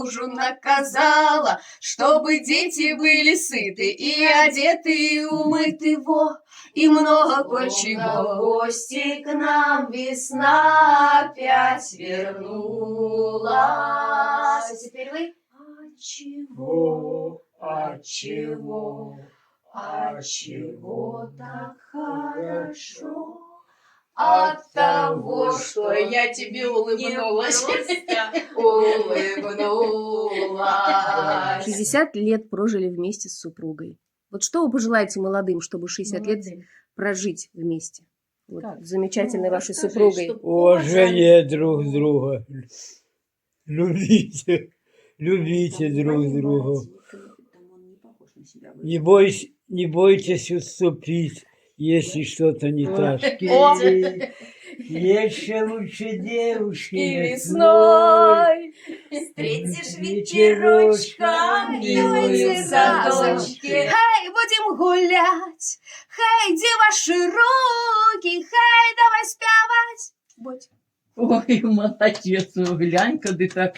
мужу наказала, чтобы дети были сыты и одеты, и умыты, во, и много кое-чего. В гости к нам весна опять вернулась. Теперь вы? Отчего так хорошо? От того, что я тебе улыбнулась. Улыбнулась. 60 лет прожили вместе с супругой. Вот что вы пожелаете молодым, чтобы 60 лет прожить вместе? Вот, с замечательной вашей супругой. Уважение друг друга. Любите друг друга. Не бойтесь уступить, если что-то не так. Есть лучше девушки весной. Встретишь ветерочка, милые садочки. Хей, будем гулять, хей, где ваши руки, хей, давай спевать. Будь. Ой, молодець, глянь, куди так